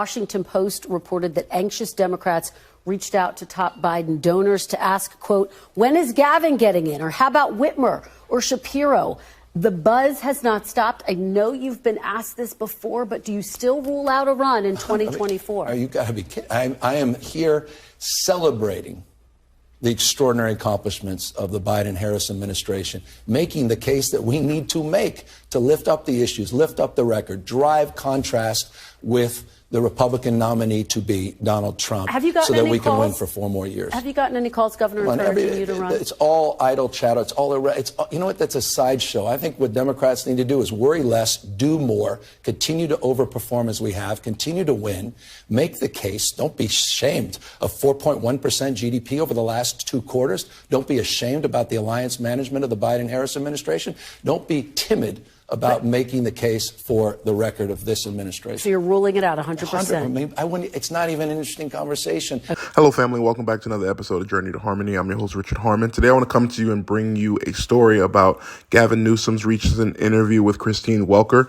Washington Post reported that anxious Democrats reached out to top Biden donors to ask, quote, when is Gavin getting in? Or how about Whitmer or Shapiro? The buzz has not stopped. I know you've been asked this before, but do you still rule out a run in 2024? You got to be kidding. I am here celebrating the extraordinary accomplishments of the Biden-Harris administration, making the case that we need to make to lift up the issues, lift up the record, drive contrast with the Republican nominee to be Donald Trump, so that we can win for 4 more years. Have you gotten any calls, Governor, encouraging you to run? It's all idle chatter. It's all you know what? That's a sideshow. I think what Democrats need to do is worry less, do more, continue to overperform as we have, continue to win, make the case. Don't be ashamed of 4.1% GDP over the last 2 quarters. Don't be ashamed about the alliance management of the Biden-Harris administration. Don't be timid about making the case for the record of this administration. So you're ruling it out 100%. I mean, it's not even an interesting conversation. Hello, family. Welcome back to another episode of Journey to Harmony. I'm your host, Richard Harmon. Today, I want to come to you and bring you a story about Gavin Newsom's recent interview with Christine Welker.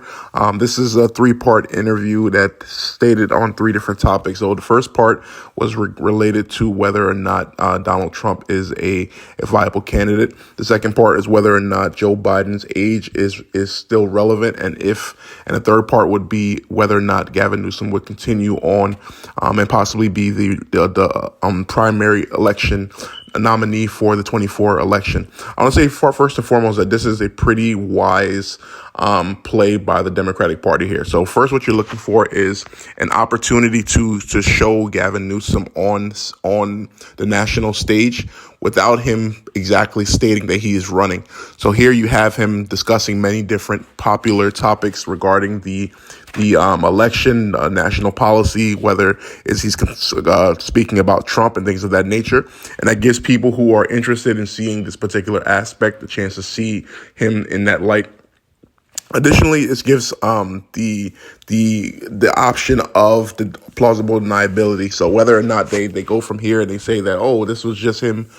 This is a 3-part interview that stated on 3 different topics. So the first part was related to whether or not Donald Trump is a viable candidate. The second part is whether or not Joe Biden's age is still relevant, and the third part would be whether or not Gavin Newsom would continue on and possibly be the primary election nominee for the 24 election. I want to say first and foremost that this is a pretty wise play by the Democratic Party here. So first, what you're looking for is an opportunity to show Gavin Newsom on the national stage without him exactly stating that he is running. So here you have him discussing many different popular topics regarding the election, national policy, whether he's speaking about Trump and things of that nature. And that gives people who are interested in seeing this particular aspect a chance to see him in that light. Additionally, it gives the option of the plausible deniability. So whether or not they go from here and they say that, oh, this was just him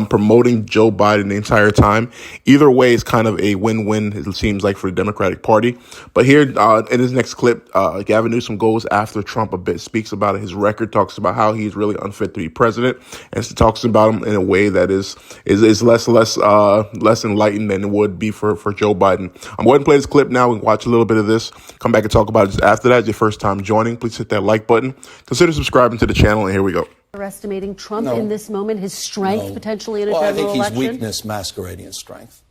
promoting Joe Biden the entire time. Either way, it's kind of a win-win, it seems like, for the Democratic Party. But here in his next clip, Gavin Newsom goes after Trump a bit, speaks about his record, talks about how he's really unfit to be president, and talks about him in a way that is less enlightened than it would be for Joe Biden. I'm going to play this clip now. We can watch a little bit of this, come back and talk about it just after that. It's your first time joining, please hit that like button. Consider subscribing to the channel, and here we go. Underestimating Trump in this moment, his strength potentially in a general election? I think he's weakness masquerading as strength.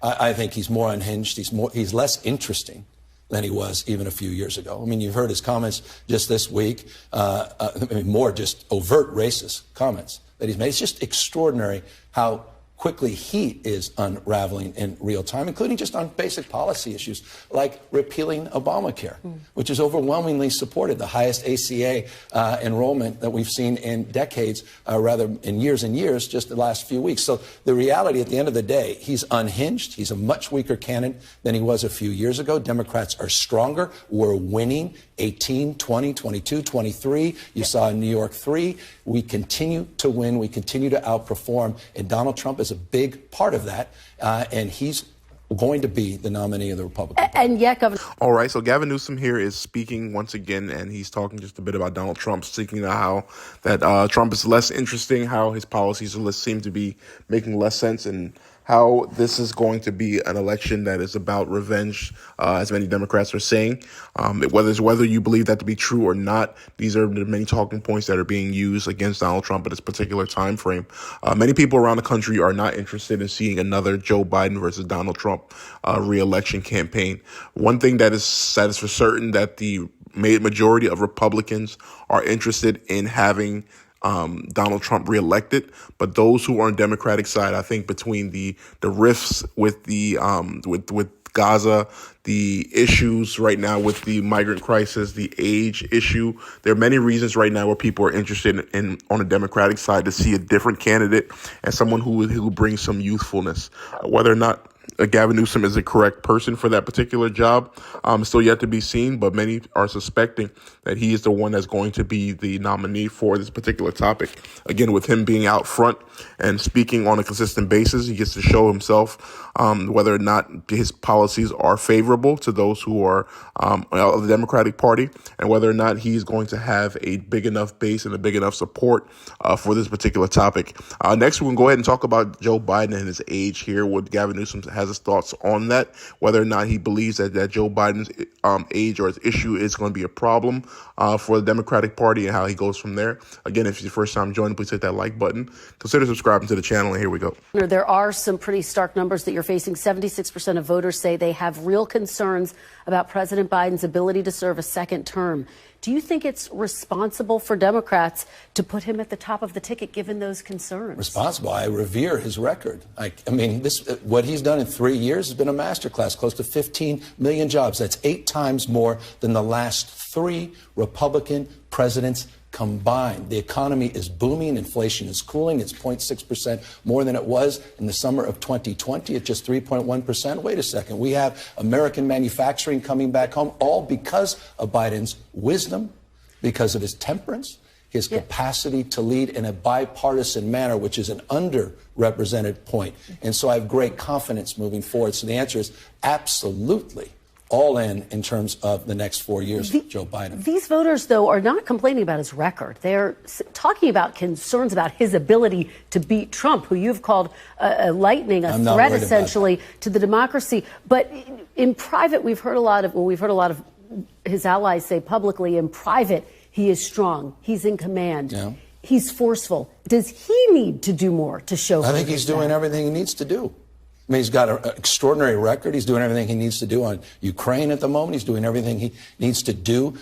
I think he's more unhinged. He's less interesting than he was even a few years ago. I mean, you've heard his comments just this week, more just overt racist comments that he's made. It's just extraordinary how quickly he is unraveling in real time, including just on basic policy issues like repealing Obamacare, which is overwhelmingly supported, the highest ACA enrollment that we've seen in decades, rather in years and years, just the last few weeks. So the reality at the end of the day, he's unhinged. He's a much weaker candidate than he was a few years ago. Democrats are stronger. We're winning 18, 20, 22, 23. You saw in New York 3. We continue to win. We continue to outperform. And Donald Trump is a big part of that. And he's going to be the nominee of the Republican Party. And yet, Governor. All right. So Gavin Newsom here is speaking once again, and he's talking just a bit about Donald Trump, speaking to how that Trump is less interesting, how his policies seem to be making less sense, and how this is going to be an election that is about revenge, as many Democrats are saying. Whether you believe that to be true or not, these are the many talking points that are being used against Donald Trump at this particular time frame. Many people around the country are not interested in seeing another Joe Biden versus Donald Trump re-election campaign. One thing that is for certain, that the majority of Republicans are interested in having Donald Trump reelected, but those who are on the Democratic side, I think between the rifts with the with Gaza, the issues right now with the migrant crisis, the age issue, there are many reasons right now where people are interested in on the Democratic side to see a different candidate and someone who brings some youthfulness. Whether or not Gavin Newsom is the correct person for that particular job. Still yet to be seen, but many are suspecting that he is the one that's going to be the nominee for this particular topic. Again, with him being out front and speaking on a consistent basis, he gets to show himself whether or not his policies are favorable to those who are of the Democratic Party, and whether or not he's going to have a big enough base and a big enough support for this particular topic. Next, we're going to go ahead and talk about Joe Biden and his age here, what Gavin Newsom has his thoughts on that, whether or not he believes that Joe Biden's age or his issue is going to be a problem for the Democratic Party, and how he goes from there. Again, if it's your first time joining, please hit that like button. Consider subscribing to the channel, and here we go. There are some pretty stark numbers that you're facing. 76% of voters say they have real concerns about President Biden's ability to serve a second term. Do you think it's responsible for Democrats to put him at the top of the ticket, given those concerns? Responsible. I revere his record. I mean, what he's done in 3 years has been a masterclass, close to 15 million jobs. That's 8 times more than the last 3 Republican presidents combined. The economy is booming. Inflation is cooling. It's 0.6% more than it was in the summer of 2020 at just 3.1%. Wait a second. We have American manufacturing coming back home, all because of Biden's wisdom, because of his temperance, his capacity to lead in a bipartisan manner, which is an underrepresented point. And so I have great confidence moving forward. So the answer is absolutely all in terms of the next 4 years for Joe Biden. These voters, though, are not complaining about his record. They're talking about concerns about his ability to beat Trump, who you've called a threat, essentially, to the democracy. But in private, we've heard a lot of his allies say publicly, in private, he is strong. He's in command. Yeah. He's forceful. Does he need to do more to show? I think he's doing everything he needs to do. I mean, he's got an extraordinary record. He's doing everything he needs to do on Ukraine at the moment. He's doing everything he needs to do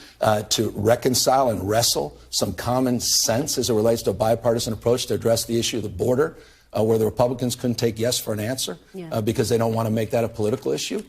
to reconcile and wrestle some common sense as it relates to a bipartisan approach to address the issue of the border, where the Republicans couldn't take yes for an answer because they don't want to make that a political issue.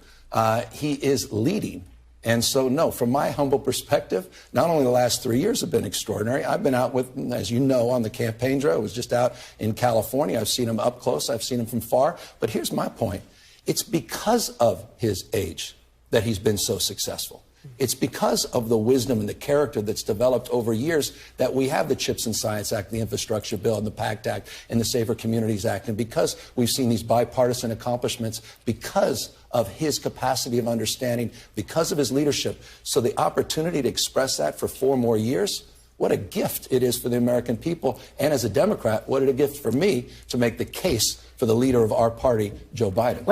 He is leading. And so, no, from my humble perspective, not only the last 3 years have been extraordinary. I've been out with, as you know, on the campaign trail. I was just out in California. I've seen him up close. I've seen him from far. But here's my point. It's because of his age that he's been so successful. It's because of the wisdom and the character that's developed over years that we have the CHIPS and Science Act, the Infrastructure Bill, and the PACT Act, and the Safer Communities Act. And because we've seen these bipartisan accomplishments, because of his capacity of understanding, because of his leadership. So the opportunity to express that for 4 more years, what a gift it is for the American people. And as a Democrat, what a gift for me to make the case for the leader of our party, Joe Biden.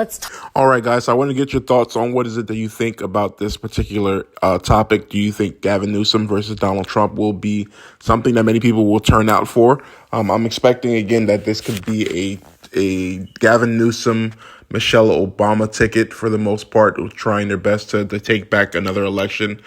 All right, guys, so I want to get your thoughts on what is it that you think about this particular topic. Do you think Gavin Newsom versus Donald Trump will be something that many people will turn out for? I'm expecting, again, that this could be a Gavin Newsom, Michelle Obama ticket for the most part, trying their best to take back another election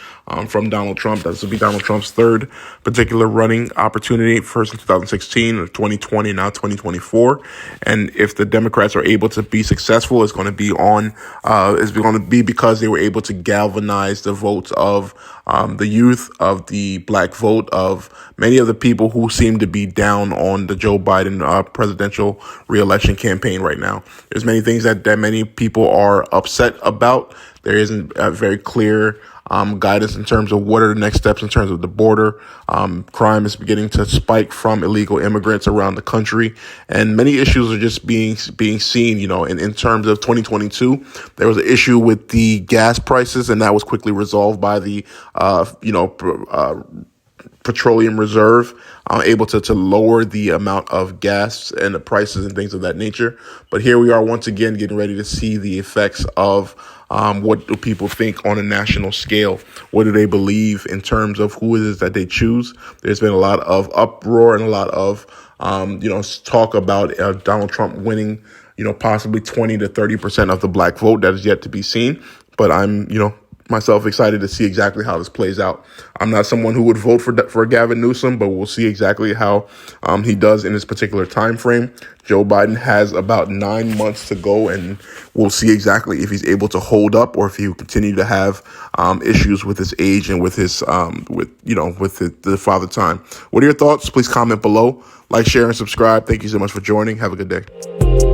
from Donald Trump. This will be Donald Trump's 3rd particular running opportunity, first in 2016 or 2020, now 2024. And if the Democrats are able to be successful, it's going to be because they were able to galvanize the votes of the youth, of the black vote, of many of the people who seem to be down on the Joe Biden presidential reelection campaign right now. There's many things that many people are upset about. There isn't a very clear guidance in terms of what are the next steps in terms of the border. Crime is beginning to spike from illegal immigrants around the country, and many issues are just being seen. You know, in terms of 2022, there was an issue with the gas prices, and that was quickly resolved by the Petroleum Reserve, able to lower the amount of gas and the prices and things of that nature. But here we are once again getting ready to see the effects of what do people think on a national scale? What do they believe in terms of who it is that they choose? There's been a lot of uproar and a lot of talk about Donald Trump winning, possibly 20 to 30% of the black vote. That is yet to be seen. But I'm, myself excited to see exactly how this plays out. I'm not someone who would vote for Gavin Newsom, but we'll see exactly how he does in this particular time frame. Joe Biden has about 9 months to go, and we'll see exactly if he's able to hold up or if he will continue to have issues with his age and with his the father time. What are your thoughts? Please comment below. Like, share, and subscribe. Thank you so much for joining. Have a good day.